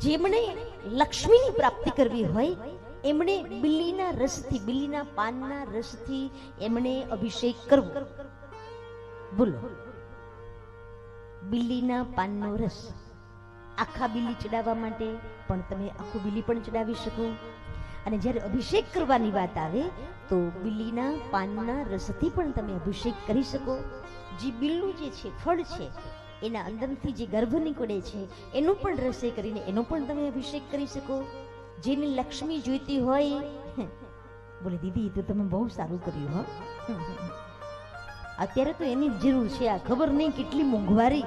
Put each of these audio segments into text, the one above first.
જેમણે લક્ષ્મીની પ્રાપ્તિ કરવી હોય એમણે બિલ્લીના રસથી, બિલ્લીના પાનના રસથી એમણે અભિષેક કરવો. બોલો, બિલ્લીના પાનનો રસ આખા બિલ્લી ચડાવવા માટે પણ તમે આખું બિલ્લી પણ ચડાવી શકો. અને જ્યારે અભિષેક કરવાની વાત આવે તો બિલ્લીના પાનના રસથી પણ તમે અભિષેક કરી શકો. જે બિલ્લું જે છે, ફળ છે, એના અંદરથી જે ગર્ભ નીકળે છે એનું પણ રસે કરીને એનો પણ તમે અભિષેક કરી શકો. જેને લક્ષ્મી જોઈતી હોય, બોલે દીદી તો તમે બહુ સારું કર્યું. હો, અત્યારે તો એની જરૂર છે. આ ખબર નહીં કેટલી મોંઘવારી.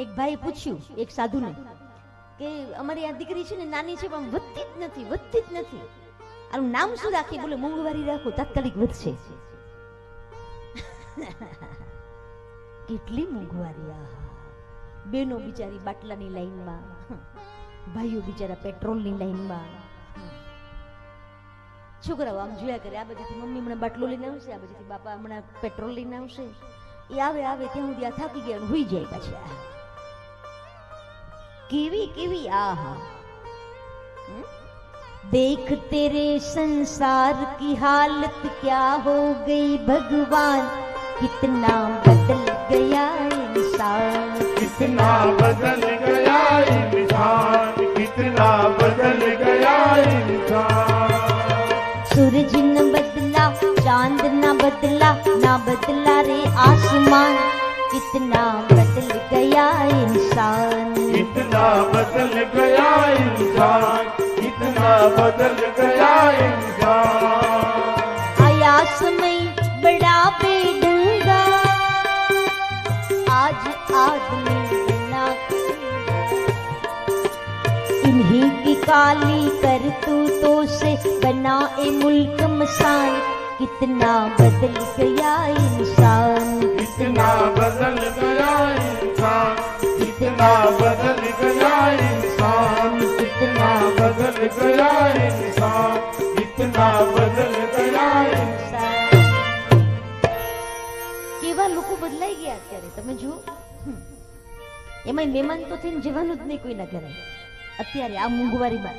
એક ભાઈ પૂછ્યું એક સાધુને કે અમારી આ દીકરી છે ને, નાની છે પણ વધતી જ નથી, વધતી જ નથી. આનું નામ શું રાખીએ? બોલે મોંઘવારી રાખો, તાત્કાલિક વધશે. કેટલી મોંઘવારી! આહા, બેનો બિચારી બાટલાની લાઈનમાં, ભાઈઓ બિચારા પેટ્રોલની લાઈનમાં. છોકરાઓ આમ જોયા કરે, આ બાજુથી મમ્મી હમણાં બાટલો લઈને આવશે, આ બાજુથી બાપા હમણાં પેટ્રોલ લઈને આવશે. એ આવે ત્યાં સુધી આ થાકી ગયા હોઈ જાય પાછા. કેવી કેવી! આહા, देख तेरे संसार की हालत क्या हो गई भगवान, कितना बदल गया इंसान, कितना बदल गया इंसान, कितना बदल गया इंसान. सूरज न बदला, चांद न बदला, ना बदला रे आसमान, कितना बदल गया इंसान, कितना बदल गया इंसान, कितना बदल गया इंसान. आयास में बड़ा बेढंगा, आज आदमी बना, इन्हीं की काली करतूतों से बना ए मुल्क मसान, कितना बदल गया इंसान, कितना बदल गया इंसान, कितना बदल गया इंसान, कितना बदल गया इंसान, कितना बदल गया इंसान. કેવા લોકો બદલાઈ ગયા અત્યારે તમે જુઓ. એમાં મહેમાન તો થઈને જવાનું જ નહીં કોઈના ઘરે અત્યારે આ મોંઘવારીમાં.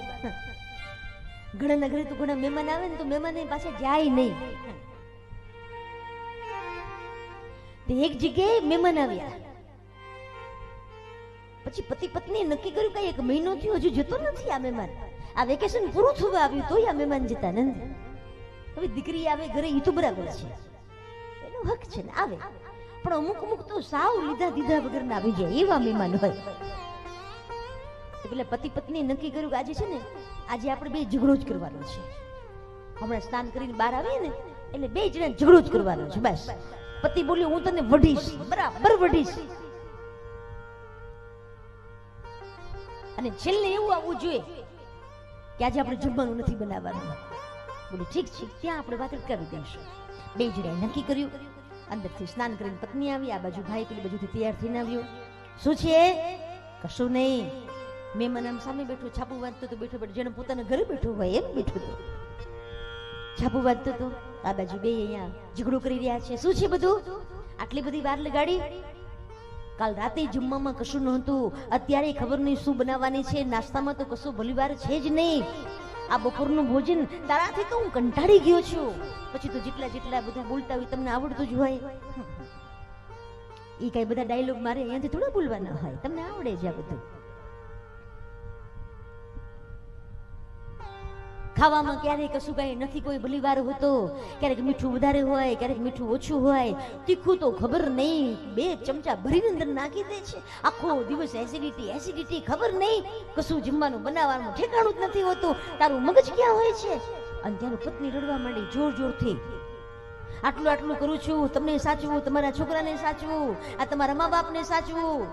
ઘણા ઘરે તો ઘણા મહેમાન આવે ને તો મહેમાન પાસે જાય નહીં. એક જગ્યાએ મહેમાન આવ્યા, પછી પતિ પત્નીએ નક્કી કર્યું કે એક મહિનો થયો હજુ જતો નથી આ મહેમાન. આ વેકેશન પૂરું થવા આવ્યું તોય આ મહેમાન જતા નથી. હવે દીકરી આવે ઘરે એ તો બરાબર છે, એનો હક છે ને આવે, પણ અમુક અમુક તો સાવ લીધા દીધા વગર ના આવી જાય એવા મહેમાન હોય. તો પેલા પતિ પત્નીએ નક્કી કર્યું કે આજે છે ને, આજે આપણે બે ઝઘડો જ કરવાનો છે. હમણાં સ્નાન કરીને બહાર આવીએ ને એટલે બે જણા ઝઘડો જ કરવાનો છે બસ. પતિ બોલ્યો હું તને વઢીશ, બરાબર વઢીશ. અને છેલ્લે એવું આવવું જોઈએ કે આજે આપણે જમવાનું નથી બનાવવાનું. બોલું ઠીક છે, ત્યાં આપણે વાત કરી દઈશું. બે જણાએ નક્કી કર્યું. અંદરથી સ્નાન કરીને પત્ની આવી, આ બાજુ ભાઈ પેલી બાજુથી તૈયાર થઈને આવ્યો. શું છે? કશું નહીં. મહેમાન આમ સામે બેઠો છાપું વાંચતો તો, બેઠો બેઠો જેને પોતાના ઘરે બેઠો હોય એમ બેઠો હતો, છાપું વાંચતો હતો. આ બાજુ બે અહીંયા ઝઘડો કરી રહ્યા છે. શું છે બધું? આટલી બધી વાર લગાડી? કાલ રાતે જમવામાં કશું નહોતું, અત્યારે ખબર નહીં શું બનાવવાની છે. નાસ્તામાં તો કશું ભલીવાર છે જ નહીં. આ બપોરનું ભોજન તારાથી તો હું કંટાળી ગયો છું. પછી તો જેટલા જેટલા બધા બોલતા હોય તમને આવડતું જ હોય. એ કઈ બધા ડાયલોગ મારે અહીંયાથી થોડા બોલવાના હોય, તમને આવડે જ આ બધું. ખાવામાં ક્યારેક કશું કઈ નથી કોઈ ભલીવાર હોતો, ક્યારેક મીઠું વધારે હોય, ક્યારેક મીઠું ઓછું હોય, તીખું તો ખબર નહીં 2 ચમચા ભરીને અંદર નાખી દે છે. આખો દિવસ એસિડિટી ખબર નહીં, કશું જમવાનું બનાવવાનું ઠેકાણું જ નથી હોતું. તારું મગજ ક્યાં હોય છે? અને ત્યારે પત્ની રડવા માંડી જોર જોરથી, આટલું આટલું કરું છું, તમને સાચવું, તમારા છોકરાને સાચવું, આ તમારા મા બાપને સાચવું,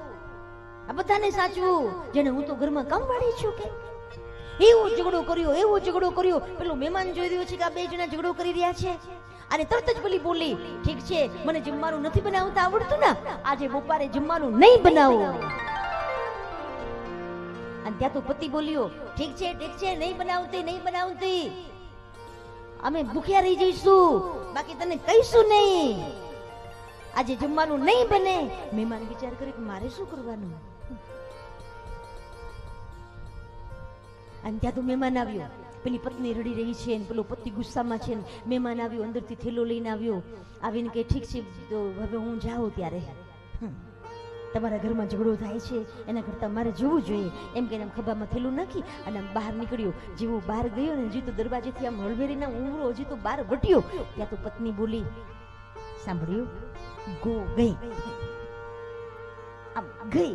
આ બધાને સાચવું, જેને હું તો ઘરમાં કામવાળી છું. કે એવો ઝઘડો કર્યો. પેલો મહેમાન જોઈ રહ્યો છે કે આ બે જણા ઝઘડો કરી રહ્યા છે, અને તરત જ પેલી બોલી, ઠીક છે મને જમવાનું નથી બનાવતા આવડતું ને, આજે બપોરે જમવાનું નહીં બનાવો. અને ત્યાં તો પતિ બોલ્યો, ઠીક છે નહીં બનાવતી, અમે ભૂખ્યા રહી જઈશું, બાકી તને કહીશું નહીં. આજે જમવાનું નહીં બને. મહેમાન વિચાર કરે કે મારે શું કરવાનું. અને ત્યાં તો મહેમાન આવ્યો, પેલી પત્ની રડી રહી છે ને પેલો પતિ ગુસ્સામાં છે ને મહેમાન આવ્યો, અંદરથી થેલો લઈને આવ્યો, આવીને કે ઠીક છે તો હવે હું જાઉં. ત્યારે તમારા ઘરમાં ઝઘડો થાય છે એના કરતાં મારે જવું જોઈએ એમ કહીને ખભામાં થેલું નાખી અને આમ બહાર નીકળ્યો. જેવો બહાર ગયો ને હજી તો દરવાજેથી આમ હળવેરીના ઉમરો હજી તો બહાર વટ્યો, ત્યાં તો પત્ની બોલી, સાંભળ્યું? ગો ગઈ. આમ ગઈ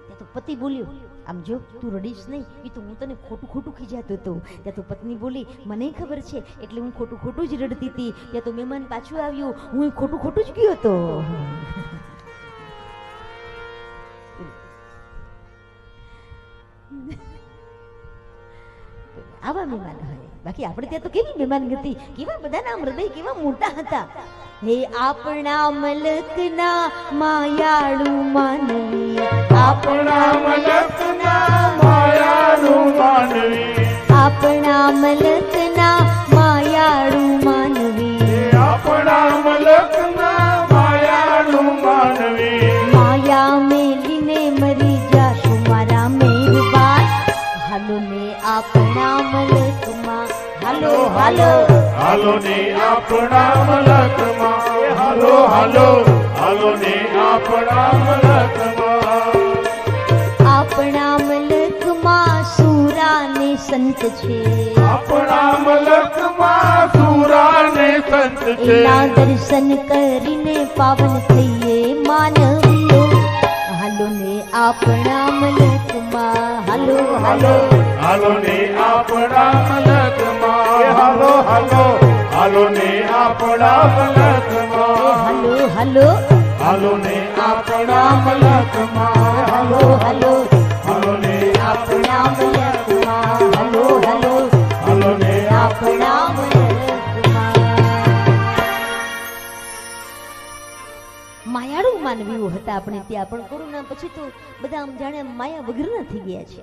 ત્યાં તો પતિ બોલ્યો, આમ જો તું રડીશ નહીં, એ તો હું તને ખોટું ખોટું ખીજાતો હતો. ત્યાં તો પત્ની બોલી, મને ખબર છે એટલે હું ખોટું ખોટું જ રડતી હતી. ત્યાં તો મહેમાન પાછું આવ્યું, હું ખોટું ખોટું જ ગયો હતો. આવા મહેમાન હોય. બાકી આપણે ત્યાં તો કેવી મહેમાન ગતિ, કેવા બધાના હૃદય કેવા મોટા હતા. હે આપણા મલકના માયાળુ માનવી, આપણા મલકના માયાળુ માનવી, આપણા મલકના માયાળુ માનવી, આપણા મલકના માયાળુ માનવી. માયા મેલીને મરી જાશું મારા મહેરબાન. હાલો ને આપણા મલકમાં, હાલો હાલો હાલો ને આપણા મલકમાં, હાલો હાલો હાલો ને આપણા મલકમાં. આપણા મલકમાં સુરા ને સંત છે, આપણા મલકમાં સુરા ને સંત છે. એના દર્શન કરીને પાવન થઈએ માનવીઓ. હાલો ને આપણા મલકમાં, હાલો હાલો હાલો ને આપણા મલકમાં, હાલો હાલો હાલો ને આપણા મલકમાં, હાલો હાલો હાલો ને આપણા મલકમાં, હાલો હાલો હાલો ને આપણા મલકમાં, હાલો હાલો હાલો ને આપણા મલકમાં. માયાળુ માનવીઓ હતા આપણે ત્યાં, પણ કોરોના પછી તો બધા આમ જાણે માયા વગરના થઈ ગયા છે.